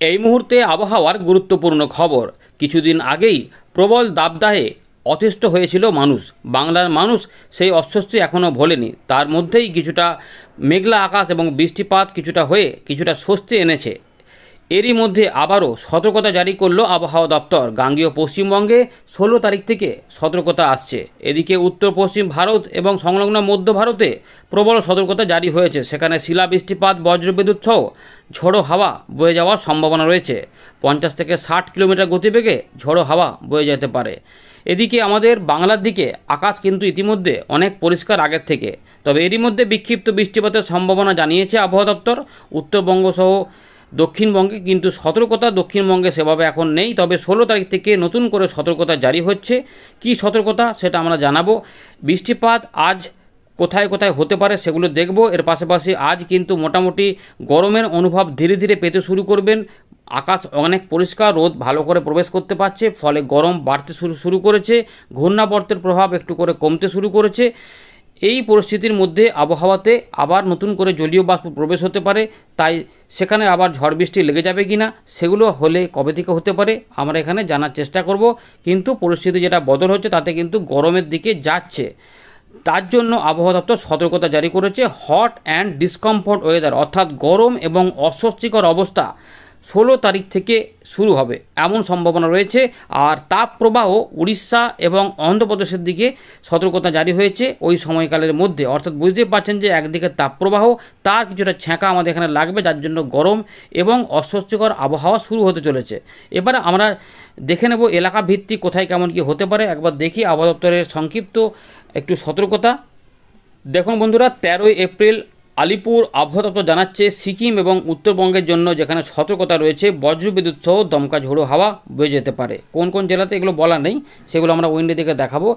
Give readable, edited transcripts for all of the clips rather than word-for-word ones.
এই মুহূর্তে আবহাওয়ার গুরুত্বপূর্ণ খবর। কিছুদিন আগেই প্রবল দাবদাহে অতিষ্ঠ হয়েছিল মানুষ। বাংলার মানুষ সেই অস্বস্তি এখনও ভোলেনি। তার মধ্যেই কিছুটা মেঘলা আকাশ এবং বৃষ্টিপাত কিছুটা হয়ে কিছুটা স্বস্তি এনেছে। এরই মধ্যে আবারও সতর্কতা জারি করলো আবহাওয়া দপ্তর। গাঙ্গেয় পশ্চিমবঙ্গে 16 তারিখ থেকে সতর্কতা আসছে। এদিকে উত্তর পশ্চিম ভারত এবং সংলগ্ন মধ্য ভারতে প্রবল সতর্কতা জারি হয়েছে। সেখানে শিলা বৃষ্টিপাত, বজ্রবিদ্যুৎ সহ ঝোড়ো হাওয়া বয়ে যাওয়ার সম্ভাবনা রয়েছে। 50 থেকে 60 কিলোমিটার গতিবেগে ঝোড়ো হাওয়া বয়ে যেতে পারে। এদিকে আমাদের বাংলার দিকে আকাশ কিন্তু ইতিমধ্যে অনেক পরিষ্কার আগের থেকে। তবে এরই মধ্যে বিক্ষিপ্ত বৃষ্টিপাতের সম্ভাবনা জানিয়েছে আবহাওয়া দপ্তর। উত্তরবঙ্গ সহ দক্ষিণবঙ্গে কিন্তু সতর্কতা দক্ষিণবঙ্গে সেভাবে এখন নেই। তবে 16 তারিখ থেকে নতুন করে সতর্কতা জারি হচ্ছে। কি সতর্কতা সেটা আমরা জানাবো। বৃষ্টিপাত আজ কোথায় কোথায় হতে পারে সেগুলো দেখব। এর পাশাপাশি আজ কিন্তু মোটামুটি গরমের অনুভব ধীরে ধীরে পেতে শুরু করবেন। আকাশ অনেক পরিষ্কার, রোদ ভালো করে প্রবেশ করতে পারছে, ফলে গরম বাড়তে শুরু করেছে। ঘূর্ণাবর্তের প্রভাব একটু করে কমতে শুরু করেছে। এই পরিস্থিতির মধ্যে আবহাওয়াতে আবার নতুন করে জলীয় বাষ্প প্রবেশ হতে পারে। তাই সেখানে আবার ঝড় বৃষ্টি লেগে যাবে কিনা সেগুলো হলে কবে থেকে হতে পারে আমরা এখানে জানার চেষ্টা করব। কিন্তু পরিস্থিতি যেটা বদল হচ্ছে তাতে কিন্তু গরমের দিকে যাচ্ছে। তার জন্য আবহাওয়া দপ্তর সতর্কতা জারি করেছে। হট অ্যান্ড ডিসকমফোর্ট ওয়েদার, অর্থাৎ গরম এবং অস্বস্তিকর অবস্থা 16 তারিখ থেকে শুরু হবে এমন সম্ভাবনা রয়েছে। আর তাপপ্রবাহ উড়িষ্যা এবং অন্ধ্রপ্রদেশের দিকে সতর্কতা জারি হয়েছে ওই সময়কালের মধ্যে। অর্থাৎ বুঝতে পারছেন যে একদিকে তাপপ্রবাহ, তার কিছুটা ছ্যাঁকা আমাদের এখানে লাগবে, যার জন্য গরম এবং অস্বস্তিকর আবহাওয়া শুরু হতে চলেছে। এবারে আমরা দেখে নেব এলাকা ভিত্তিক কোথায় কেমন কি হতে পারে। একবার দেখি আবহাওয়া দপ্তরের সংক্ষিপ্ত একটু সতর্কতা। দেখুন বন্ধুরা, 13 এপ্রিল আলিপুর আবহাওয়া দপ্তর জানাচ্ছে সিকিম এবং উত্তরবঙ্গের জন্য যেখানে সতর্কতা রয়েছে বজ্রবিদ্যুৎ সহ দমকা ঝোড়ো হাওয়া বয়ে যেতে পারে। কোন কোন জেলাতে এগুলো বলা নেই, সেগুলো আমরা উইন্ডো থেকে দেখাবো।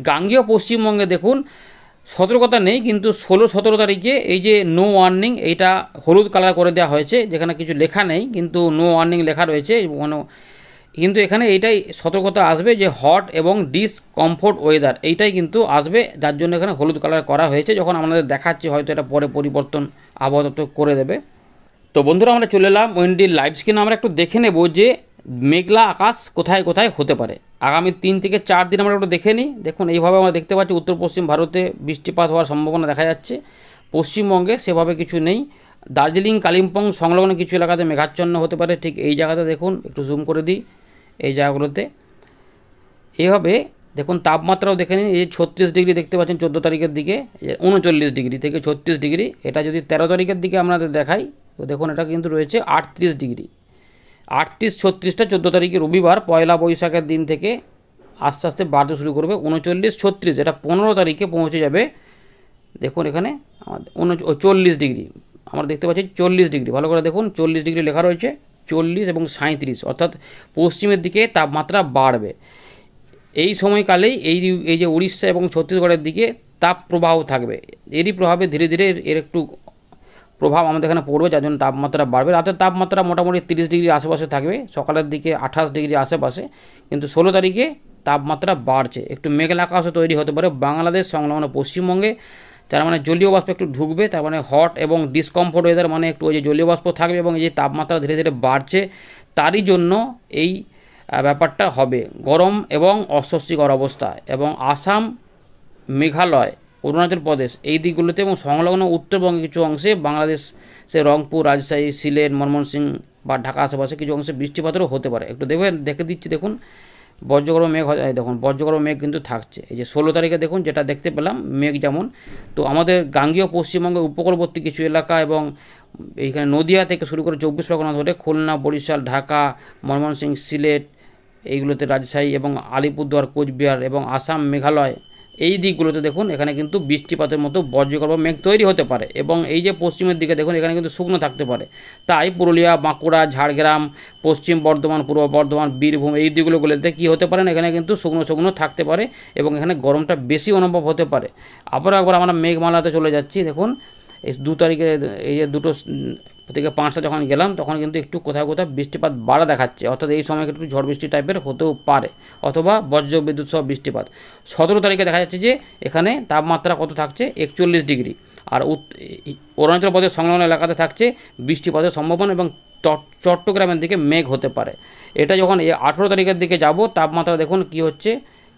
গাঙ্গেয় পশ্চিমবঙ্গে দেখুন সতর্কতা নেই, কিন্তু 16-17 তারিখে এই যে নো ওয়ার্নিং, এইটা হলুদ কালার করে দেওয়া হয়েছে, যেখানে কিছু লেখা নেই কিন্তু নো ওয়ার্নিং লেখা রয়েছে। কিন্তু এখানে এইটাই সতর্কতা আসবে যে হট এবং ডিসকমফোর্ট ওয়েদার, এইটাই কিন্তু আসবে, যার জন্য এখানে হলুদ কালার করা হয়েছে। যখন আমাদের দেখাচ্ছে হয়তো এটা পরে পরিবর্তন আবহাওয়া দপ্তর করে দেবে। তো বন্ধুরা, আমরা চলে এলাম উইন্ডির লাইভ স্ক্রিনে। আমরা একটু দেখে নেব যে মেঘলা আকাশ কোথায় কোথায় হতে পারে আগামী 3 থেকে 4 দিন। আমরা একটু দেখে নিই। দেখুন এইভাবে আমরা দেখতে পাচ্ছি উত্তর পশ্চিম ভারতে বৃষ্টিপাত হওয়ার সম্ভাবনা দেখা যাচ্ছে। পশ্চিমবঙ্গে সেভাবে কিছু নেই। দার্জিলিং, কালিম্পং সংলগ্ন কিছু এলাকাতে মেঘাচ্ছন্ন হতে পারে। ঠিক এই জায়গাতে দেখুন, একটু জুম করে দিই এই জায়গাগুলোতে। এইভাবে দেখুন তাপমাত্রাও দেখে নিন। এই 36 ডিগ্রি দেখতে পাচ্ছেন 14 তারিখের দিকে, 39 ডিগ্রি থেকে 36 ডিগ্রি। এটা যদি 13 তারিখের দিকে আপনাদের দেখাই তো দেখুন এটা কিন্তু রয়েছে 38 ডিগ্রি। 38, 36টা 14 তারিখে রবিবার, পয়লা বৈশাখের দিন থেকে আস্তে আস্তে বাড়তে শুরু করবে। 39, 36 এটা 15 তারিখে পৌঁছে যাবে। দেখুন এখানে 40 ডিগ্রি আমরা দেখতে পাচ্ছি, 40 ডিগ্রি। ভালো করে দেখুন 40 ডিগ্রি লেখা রয়েছে, 40 এবং 37, অর্থাৎ পশ্চিমের দিকে তাপমাত্রা বাড়বে। এই সময়কালেই এই যে উড়িষ্যা এবং ছত্তিশগড়ের দিকে তাপ প্রবাহ থাকবে। এরই প্রভাবে ধীরে ধীরে এর একটু প্রভাব আমাদের এখানে পড়বে, যার জন্য তাপমাত্রা বাড়বে। রাতের তাপমাত্রা মোটামুটি 30 ডিগ্রির আশেপাশে থাকবে, সকালের দিকে 28 ডিগ্রি আশেপাশে। কিন্তু 16 তারিখে তাপমাত্রা বাড়ছে। একটু মেঘলা আকাশও তৈরি হতে পারে বাংলাদেশ সংলগ্ন পশ্চিমবঙ্গে। তার মানে জলীয় বাষ্প একটু ঢুকবে, তার মানে হট এবং ডিসকমফোর্ট ওয়েদার, মানে একটু ওই যে জলীয় বাষ্প থাকবে এবং এই যে তাপমাত্রা ধীরে ধীরে বাড়ছে, তারই জন্য এই ব্যাপারটা হবে গরম এবং অস্বস্তিকর অবস্থা। এবং আসাম, মেঘালয়, অরুণাচল প্রদেশ এই দিকগুলোতে এবং সংলগ্ন উত্তরবঙ্গের কিছু অংশে, বাংলাদেশ সে রংপুর, রাজশাহী, সিলেট, ময়মনসিংহ বা ঢাকা আশেপাশে কিছু অংশে বৃষ্টিপাতেরও হতে পারে। একটু দেখে দিচ্ছি। দেখুন বজ্রগর্ভ মেঘ, দেখুন বজ্রগর্ভ মেঘ কিন্তু থাকছে। এই যে 16 তারিখে দেখুন যেটা দেখতে পেলাম মেঘ যেমন। তো আমাদের গাঙ্গেয় পশ্চিমবঙ্গের উপকূলবর্তী কিছু এলাকা এবং এইখানে নদিয়া থেকে শুরু করে 24 পরগনা ধরে খুলনা, বরিশাল, ঢাকা, ময়মনসিংহ, সিলেট এইগুলোতে, রাজশাহী এবং আলিপুরদুয়ার, কোচবিহার এবং আসাম, মেঘালয় এই দিকগুলোতে দেখুন এখানে কিন্তু বৃষ্টিপাতের মতো বজ্রগর্ভ মেঘ তৈরি হতে পারে। এবং এই যে পশ্চিমের দিকে দেখুন এখানে কিন্তু শুকনো থাকতে পারে। তাই পুরুলিয়া, বাঁকুড়া, ঝাড়গ্রাম, পশ্চিম বর্ধমান, পূর্ব বর্ধমান, বীরভূম এই দিকগুলোতে কী হতে পারে না, এখানে কিন্তু শুকনো শুকনো থাকতে পারে এবং এখানে গরমটা বেশি অনুভব হতে পারে। আবারও একবার আমরা মেঘমালাতে চলে যাচ্ছি। দেখুন এই 2 তারিখে এই যে 2 থেকে 5টা যখন গেলাম তখন কিন্তু একটু কোথাও কোথাও বৃষ্টিপাত বাড়া দেখাচ্ছে, অর্থাৎ এই সময় একটু ঝড় বৃষ্টি টাইপের হতেও পারে, অথবা বজ্র বিদ্যুৎ সহ বৃষ্টিপাত। 17 তারিখে দেখা যাচ্ছে যে এখানে তাপমাত্রা কত থাকছে, 41 ডিগ্রি। আর অরুণাচল প্রদেশ সংলগ্ন এলাকাতে থাকছে বৃষ্টিপাতের সম্ভাবনা এবং চট্টগ্রামের দিকে মেঘ হতে পারে। এটা যখন 18 তারিখের দিকে যাব, তাপমাত্রা দেখুন কি হচ্ছে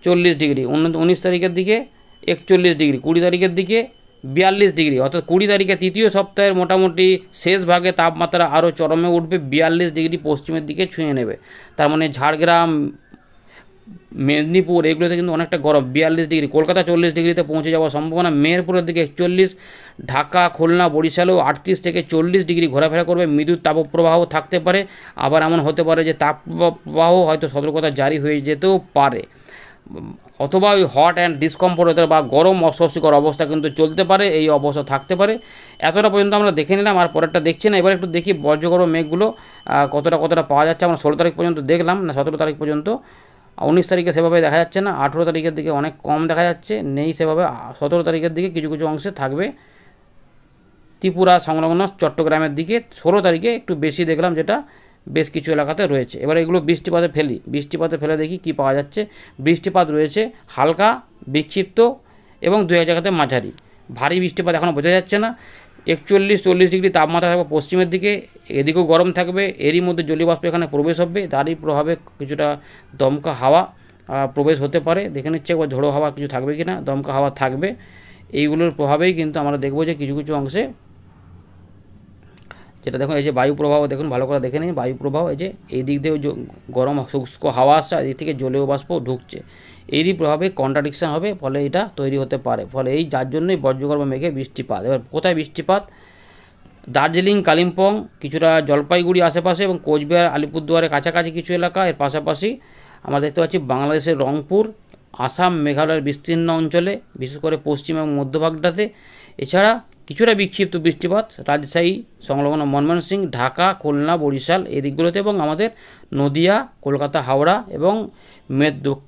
40 ডিগ্রি, 19 তারিখের দিকে 41 ডিগ্রি, 20 তারিখের দিকে 42 ডিগ্রি, অর্থাৎ 20 তারিখে তৃতীয় সপ্তাহের মোটামুটি শেষ ভাগে তাপমাত্রা আরও চরমে উঠবে, 42 ডিগ্রি পশ্চিমের দিকে ছুঁয়ে নেবে। তার মানে ঝাড়গ্রাম, মেদিনীপুর এগুলোতে কিন্তু অনেকটা গরম, 42 ডিগ্রি, কলকাতা 40 ডিগ্রিতে পৌঁছে যাওয়ার সম্ভাবনা, মেহেরপুরের দিকে 41, ঢাকা, খুলনা, বরিশালেও 38 থেকে 40 ডিগ্রি ঘোরাফেরা করবে। মৃদু তাপপ্রবাহ থাকতে পারে, আবার এমন হতে পারে যে তাপপ্রবাহ হয়তো সতর্কতা জারি হয়ে যেতেও পারে, অথবা ওই হট অ্যান্ড ডিসকমফোর্ট হতে বা গরম অস্বস্তিকর অবস্থা কিন্তু চলতে পারে, এই অবস্থা থাকতে পারে। এতটা পর্যন্ত আমরা দেখে নিলাম, আর পরেরটা দেখছি না। এবার একটু দেখি বজ্রগর্ভ মেঘগুলো কতটা পাওয়া যাচ্ছে। আমরা 16 তারিখ পর্যন্ত দেখলাম, না 17 তারিখ পর্যন্ত, 19 তারিখে সেভাবে দেখা যাচ্ছে না, 18 তারিখের দিকে অনেক কম দেখা যাচ্ছে, নেই সেভাবে। 17 তারিখের দিকে কিছু কিছু অংশে থাকবে, ত্রিপুরা সংলগ্ন চট্টগ্রামের দিকে 16 তারিখে একটু বেশি দেখলাম, যেটা বেশ কিছু এলাকাতে রয়েছে। এবার এগুলো বৃষ্টিপাতে ফেলে দেখি কি পাওয়া যাচ্ছে। বৃষ্টিপাত রয়েছে হালকা, বিক্ষিপ্ত এবং দু এক জায়গাতে মাঝারি। ভারী বৃষ্টিপাত এখনও বোঝা যাচ্ছে না। 41-40 ডিগ্রি তাপমাত্রা থাকবে পশ্চিমের দিকে, এদিকেও গরম থাকবে, এরই মধ্যে জলীয়বাষ্প এখানে প্রবেশ হবে, তারই প্রভাবে কিছুটা দমকা হাওয়া প্রবেশ হতে পারে। দেখে নিচ্ছে একবার ঝোড়ো হাওয়া কিছু থাকবে কি না, দমকা হাওয়া থাকবে। এইগুলোর প্রভাবেই কিন্তু আমরা দেখব যে কিছু কিছু অংশে, যেটা দেখুন এই যে বায়ু প্রবাহ দেখুন, ভালো করে দেখে নিন বায়ু প্রবাহ, এই যে এই দিক দিয়েও গরম শুষ্ক হাওয়া আসছে, এদিক থেকে জলীয় বাষ্প ঢুকছে, এরই প্রভাবে কন্ট্রাডিকশন হবে, ফলে এটা তৈরি হতে পারে। ফলে যার জন্যই বজ্রগর্ভ মেঘে বৃষ্টিপাত। এবার কোথায় বৃষ্টিপাত? দার্জিলিং, কালিম্পং, কিছুটা জলপাইগুড়ি আশেপাশে এবং কোচবিহার, আলিপুরদুয়ারের কাছাকাছি কিছু এলাকা। এর পাশাপাশি আমরা দেখতে পাচ্ছি বাংলাদেশের রংপুর, আসাম, মেঘালয়ের বিস্তীর্ণ অঞ্চলে, বিশেষ করে পশ্চিম এবং মধ্যভাগটাতে। এছাড়া কিছুটা বিক্ষিপ্ত বৃষ্টিপাত রাজশাহী সংলগ্ন ময়মনসিংহ, ঢাকা, খুলনা, বরিশাল এই দিকগুলোতে, এবং আমাদের নদিয়া, কলকাতা, হাওড়া এবং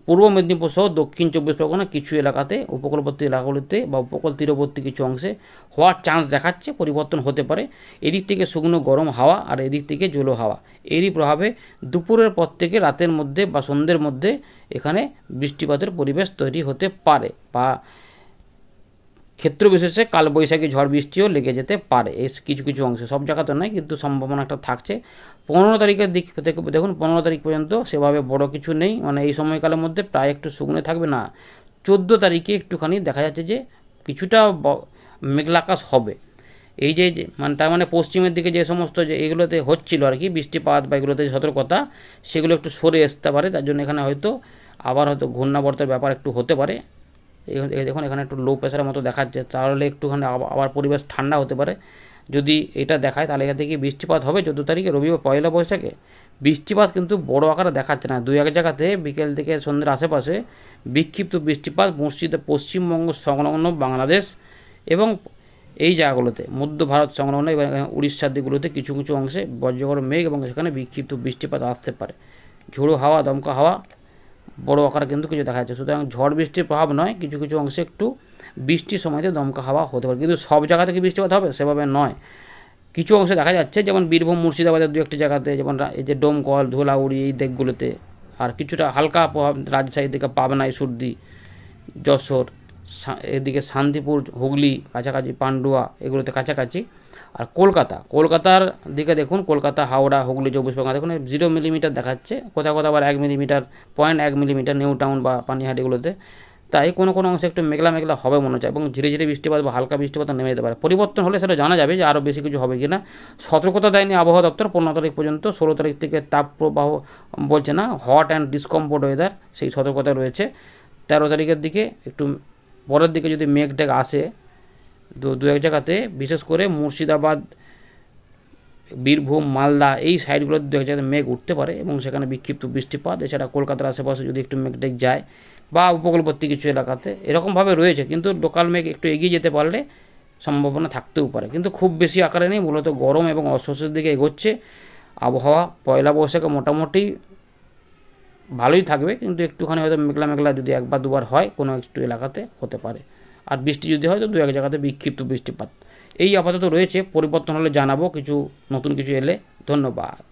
পূর্ব মেদিনীপুর সহ দক্ষিণ 24 পরগনা কিছু এলাকাতে, উপকূলবর্তী এলাকাগুলিতে বা উপকূল তীরবর্তী কিছু অংশে হওয়ার চান্স দেখাচ্ছে, পরিবর্তন হতে পারে। এদিক থেকে শুকনো গরম হাওয়া আর এদিক থেকে জলো হাওয়া, এরই প্রভাবে দুপুরের পর থেকে রাতের মধ্যে বা সন্ধ্যের মধ্যে এখানে বৃষ্টিপাতের পরিবেশ তৈরি হতে পারে, বা ক্ষেত্র বিশেষে কালবৈশাখী ঝড় বৃষ্টিও লেগে যেতে পারে এই কিছু কিছু অংশে, সব জায়গাতে নয়, কিন্তু সম্ভাবনা একটা থাকছে। 15 তারিখের দিক থেকে দেখুন, 15 তারিখ পর্যন্ত সেভাবে বড় কিছু নেই, মানে এই সময়কালের মধ্যে প্রায় একটু শুকনো থাকবে না। 14 তারিখে একটুখানি দেখা যাচ্ছে যে কিছুটা মেঘলা আকাশ হবে। এই যে মানে তার মানে পশ্চিমের দিকে যে সমস্ত যে এগুলোতে হচ্ছিল আর কি বৃষ্টিপাত বা এগুলোতে সতর্কতা, সেগুলো একটু সরে আসতে পারে। তার জন্য এখানে হয়তো আবার হয়তো ঘূর্ণাবর্তের ব্যাপার একটু হতে পারে। দেখুন এখানে একটু লো প্রেশারের মতো দেখাচ্ছে, তাহলে একটুখানি আবার পরিবেশ ঠান্ডা হতে পারে। যদি এটা দেখায় তাহলে এখান থেকে বৃষ্টিপাত হবে 14 তারিখে রবিবার, পয়লা বৈশাখে। বৃষ্টিপাত কিন্তু বড় আকারে দেখাচ্ছে না, দুই এক জায়গাতে বিকেল থেকে সন্ধ্যের আশেপাশে বিক্ষিপ্ত বৃষ্টিপাত পশ্চিমবঙ্গ সংলগ্ন বাংলাদেশ এবং এই জায়গাগুলোতে, মধ্য ভারত সংলগ্ন এবং উড়িষ্যার দিকগুলোতে কিছু কিছু অংশে বজ্রগর্ভ মেঘ এবং সেখানে বিক্ষিপ্ত বৃষ্টিপাত আসতে পারে। ঝোড়ো হাওয়া, দমকা হাওয়া বড় আকারে কিন্তু কিছু দেখা যাচ্ছে। সুতরাং ঝড় বৃষ্টির প্রভাব নয়, কিছু কিছু অংশে একটু বৃষ্টির সময়তে দমকা হাওয়া হতে পারে, কিন্তু সব জায়গা থেকে বৃষ্টিপাত হবে সেভাবে নয়। কিছু অংশে দেখা যাচ্ছে, যেমন বীরভূম, মুর্শিদাবাদের দু একটি জায়গাতে, যেমন এই যে ডোমকল, ধুলাউড়ি এই দিকগুলোতে, আর কিছুটা হালকা প্রভাব রাজশাহীর দিকে, পাবনা, সুরদি, যশোর, এদিকে শান্তিপুর, হুগলি কাছাকাছি, পান্ডুয়া এগুলোতে কাছাকাছি। আর কলকাতার দিকে দেখুন, কলকাতা, হাওড়া, হুগলি, 24 পরগনা দেখুন 0 মিলিমিটার দেখাচ্ছে, কোথাও আবার 1 মিলিমিটার, 0.1 মিলিমিটার নিউ টাউন বা পানিহাটিগুলোতে। তাই কোনো কোনো অংশে একটু মেঘলা মেঘলা হবে মনে হচ্ছে, এবং ধীরে ধীরে বৃষ্টিপাত বা হালকা বৃষ্টিপাত নেমে যেতে পারে। পরিবর্তন হলে সেটা জানা যাবে যে আরও বেশি কিছু হবে কিনা। সতর্কতা দেয়নি আবহাওয়া দপ্তর 15 তারিখ পর্যন্ত, 16 তারিখ থেকে তাপপ্রবাহ বলছে না, হট অ্যান্ড ডিসকমফোর্ট ওয়েদার, সেই সতর্কতা রয়েছে। 13 তারিখের দিকে একটু পরের দিকে যদি মেঘ টেঘ আসে দু এক জায়গাতে, বিশেষ করে মুর্শিদাবাদ, বীরভূম, মালদা এই সাইডগুলোতে দু এক জায়গাতে মেঘ উঠতে পারে এবং সেখানে বিক্ষিপ্ত বৃষ্টিপাত। এছাড়া কলকাতার আশেপাশে যদি একটু মেঘ টেঘ যায় বা উপকূলবর্তী কিছু এলাকাতে এরকমভাবে রয়েছে, কিন্তু লোকাল মেঘ একটু এগিয়ে যেতে পারলে সম্ভাবনা থাকতেও পারে, কিন্তু খুব বেশি আকারে নেই। মূলত গরম এবং অস্বস্তির দিকে এগোচ্ছে আবহাওয়া। পয়লা বৈশাখে মোটামুটি ভালোই থাকবে, কিন্তু একটুখানি হয়তো মেঘলা মেঘলা যদি একবার দুবার হয় কোনো একটু এলাকাতে হতে পারে। আর বৃষ্টি যদি হয় তো দু এক জায়গাতে বিক্ষিপ্ত বৃষ্টিপাত। এই আপাতত রয়েছে, পরিবর্তন হলে জানাবো কিছু নতুন কিছু এলে। ধন্যবাদ।